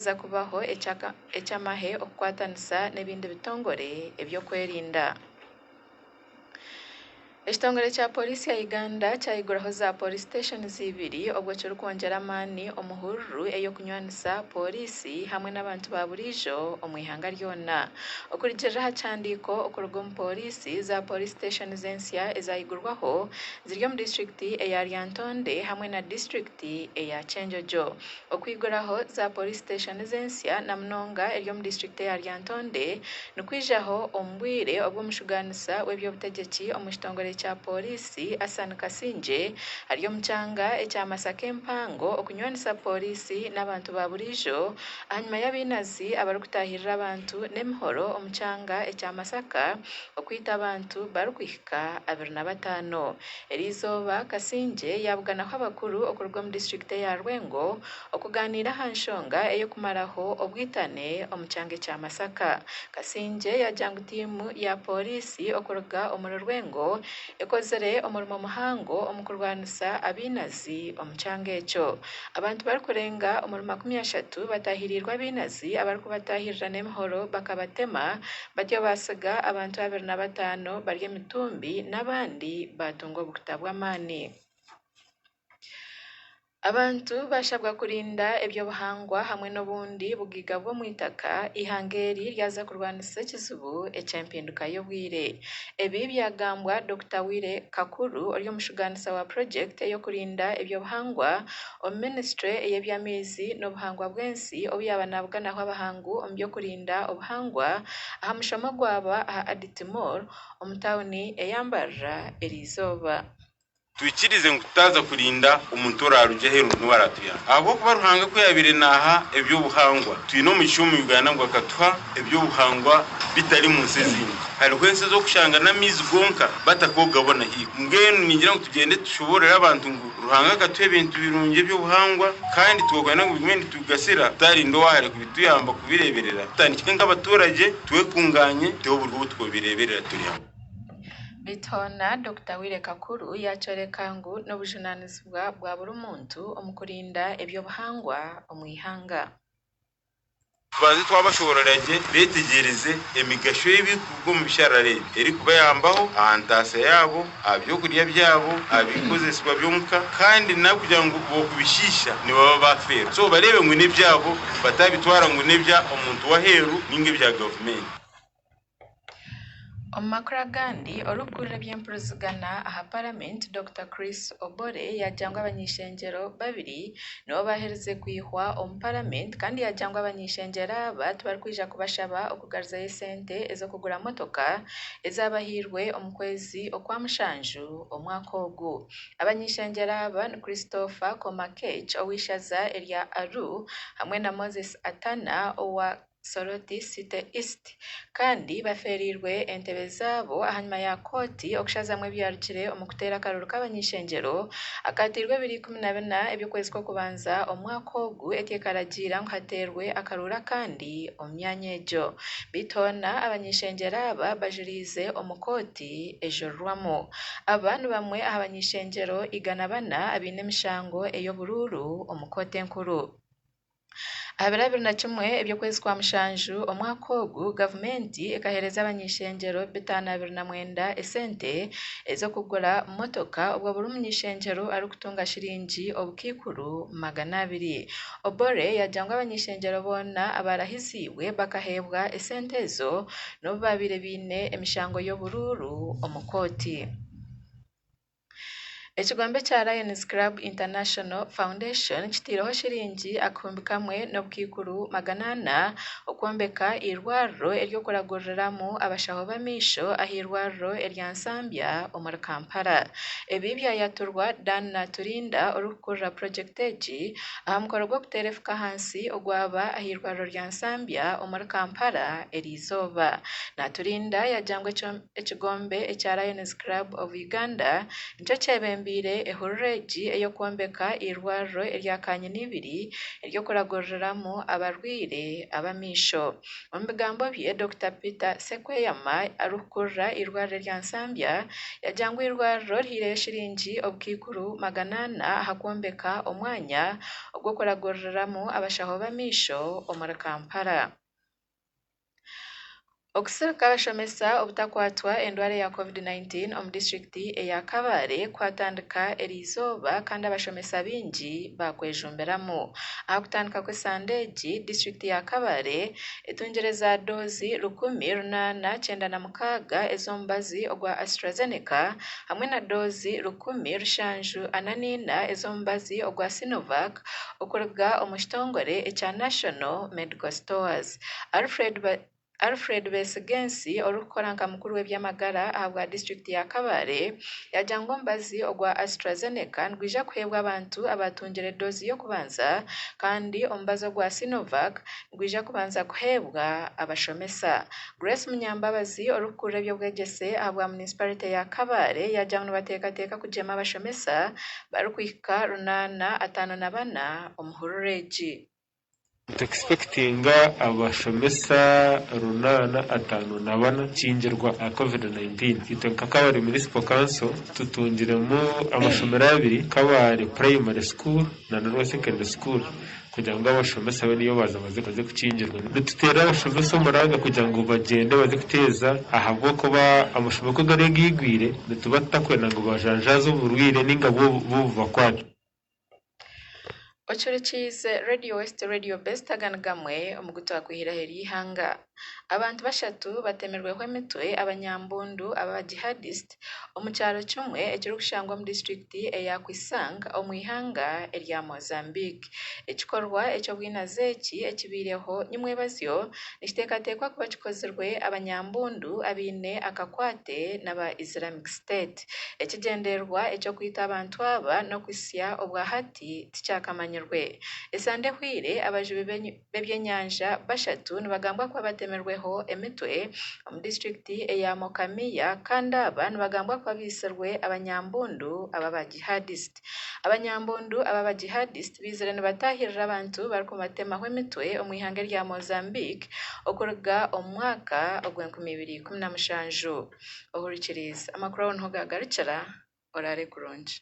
za kubaho ekyamahe okukwatanisa n'ebindi bitongore ebyokwerinda. Ekitongole kya polisi ya Uganda kyayiguraho za police stations ibiri obwo kiri kwongera amaani omuhururu ey'okunywanisa polisi hamwe n'abantu ba buriijo omu ihanga ryona. Okurigirira aha kihandiiko okuruga omu polisi za police stations ensya ezayigurwaho ziri omu disitulikiti eya Lyantonde hamwe na disitulikiti eya Kyenjojo. Okwiguraho za police stations ensya na munonga eri omu disitulikiti eya Lyantonde nikwijaho omu bwire obw'omushuganisa w'ebyobutegeki omu kitongole kya polisi Hassan Kasinje ari omu kyanga ekya Masaka empango okunywanisa polisi n'abantu ba buriijo ahanyuma y'abainazi abarikutahirira abantu n'emihoro omu kyanga ekya Masaka okwita abantu barikuhika 25. Erizooba Kasinje yabuganaho abakuru okuruga omu disitulikiti ya Rwengo okuganiira aha nshonga ey'okumaraho obwitane omu kyanga ekya Masaka. Kasinje yajangu tiimu ya polisi okuruga omu Rwengo ekozere omurimo muhango omu kurwanisa abainazi omu kyanga ekyo. Abantu barikurenga omuri 30 batahirirwe abainazi abarikubatahirira n'emihoro bakabatema batyo basiga abantu 25 bari emitumbi n'abandi batunga obukuta bw'amaani. Abantu bashabwa kurinda ebyobuhangwa hamwe n'obundi bugiga bw'omwitaka ihanga eri ryaza kurwanisa ekizibu eky'empinduka y'obwire. Ebi byagambwa Dr. Wire Kakuru ori omushuganisa wa project ey'okurinda ebyobuhangwa omu ministry ey'eby'amaizi n'obuhangwa bw'ensi obu yaba nabuganaho abahangu omu by'okurinda obuhangwa aha mushomo gwaba aha Aditimor omu tawuni eyambarra Erizooba. Twikirize nkutaza kurinda omuntu orarugya heru n'waratuya abo kuba ruhanga ko yabire naha ebyobuhangwa twino mu cyumu Uganda ngo akatuha ebyobuhangwa bitari mu nsezini hariho ense zo kushanga n'amizi gonka batakogabona hiyo mbwenu ningira ngo tugende tushoborera abantu ngo ruhanga akatuha ibintu birungi by'obuhangwa kandi twogana ngo bimwe tugasira tarindo wahare kubituyamba kubireberera tandikike nk'abaturage twekunganye teho burwo twobireberera turi hamwe. Bitona Dr. Wire Kakuru yacoreka ngu n'obujunanizibwa bwa buri muntu omu kurinda ebyobuhangwa omu ihanga. Bazi twabashoreraje betegereze emigasho y'ebikugo mu bisharare eri kubayambaho ahantasa yabo abyokurya byabo abikozesibwa byonka kandi nakugira ngo bokubishisha ni baba bafera so barebe ngo nebyabo batabitwara ngo nebya omuntu waheru ninge bya government. Omumakuru agandi olw'okukurira eby'empuruzigana aha Parliament Dr. Chris Obore yajangwa abanyishengyero babiri nibo bahereze kwihwa omu Parliament kandi yajangwa abanyishengyero aba tibarikwija kubashaba okugaruzayo esente ez'okugura motoka ezabahirwe omu kwezi okwa mushanju omwaka ogu. Abanyishengyero aba ni Christopher Komakech ow'ishaza erya Aru hamwe na Moses Atana owa Soroti City East kandi baferirwe entebe zabo ahanyuma ya koti okushazamu ebyarukire omu kuteera akaruru k'abanyishengyero akatirwe 2014 ebyokwezi kw'okubanza omwaka ogu etyekaragira ngu haterwe akaruru kandi omu myanya egyo. Bitona abanyishengyero aba bajuriize omu koti ejurwamu. Aba ni bamwe aha banyishengyero 104 abaine emishango ey'obururu omu koti enkuru. Aha 2021 ebyokwezi kwa mushanju omwaka ogu gavumenti ekahereza abanyishengyero 529 esente ez'okugura motoka obwo buri munyishengyero arikutunga shiringi obukikuru 200. Obore yajangwa abanyishengyero boona abarahisiibwe bakaheebwa esente ezo n'obu baabire baine emishango y'obururu omu koti. Ekigombe kya Lions Club International Foundation kitiireho shiringi 1,400 okwombeka irwariro ery'okuraguriramu abashaho b'amaisho ah'irwariro erya Nsambya omuri Kampala. Ebi byayaturwa Dan Naturinda orikukurira project egi aha mukoro gw'okuteera efuka ahansi ogwaba ah'irwariro rya Nsambya omuri Kampala Erizooba. Naturinda yajangwa ekigombe ekya Lions Club of Uganda nikyo kyebembere bagambire ehureji eyo kwombeka irwarro erya Kanyinibiri eryo kuragororeramu abarwire abamisho. Omu bigambo bye Dr. Peter Sekweyama arukurra irwarro erya Nsambya yajangwa irwarro rihire shiringi obukikuru 800 hakwombeka omwanya ogwo kuragororeramu abashaho bamisho omuri Kampala. Okusirika abashomesa obutakwatwa endwara ya COVID-19 omu districti eya Kabare kwatandika erizooba kandi abashomesa bingi bakwejumbiramu. Aha kutandika kw'Esandeegi districti ya Kabare etungyereza dozi 1,896 ez'omubazi ogwa AstraZeneca hamwe na dozi 1,744 ez'omubazi ogwa Sinovac okuruga omu kitongore ekya National Medical Stores. Alfred Besigensi orukukora nka mukuru w'ebyamagara aha bwa districti ya Kabare yajangwa omubazi ogwa AstraZeneca nigwija kuheebwa abantu abatungire dozi y'okubanza kandi omubazi ogwa Sinovac nigwija kubanza kuheebwa abashomesa. Grace Munyambabazi orukukura eby'obwegyese aha bwa municipality ya Kabare yajangwa nibateekateeka kugyema abashomesa barikuhika 854 omu hurureegi. Expectinga abashomesa 854 kingirwa a COVID-19 itwe nka Kabare Municipal Council tutungiremo amashomero 2 Kabare Primary School na Norway Secondary School kugira ngo abashomesa be niyo baze kukingirwa. Dutera abashomesa umuranga kugira ngo bagende baze kuteza ahabwo kuba amashomero ko gare gigwire nitubatakwena ngo bajanjaze uburwire n'ingabo buva kwacu. Ochurikize Radio West Radio Best aganigamwe omugutu wakwihira heri ihanga. Abantu bashatu batemerweho emitwe abanyambundu aba jihadist omu kyaro kimwe ekiri kushangwa mu districti eya Kwisang omu ihanga erya Mozambique. Ekikorwa eky'obwinazeeki ekibireho nyimwebazyo nikiteekateekwa kuba kikozirwe abanyambundu abaine akakwate n'aba Islamic State. Ekigenderwa ekyokwita abantu aba n'okwisya obwahati tikyakamanyirwe. Esande hwire abajubi b'ebyenyanja bashatu nibagambwa kuba batemerweho emitwe omu districti eya Mokamiya kandi aba nibagambwa kuba bisirwe abanyambundu aba ba jihadist. Abanyambundu aba ba jihadist bizire nibatahirira abantu barikubatemaho emitwe omu ihanga rya Mozambique okuruga omu mwaka ogw'2017. Ohurikiriza amakuru aho niho gagarukira orare kurungi.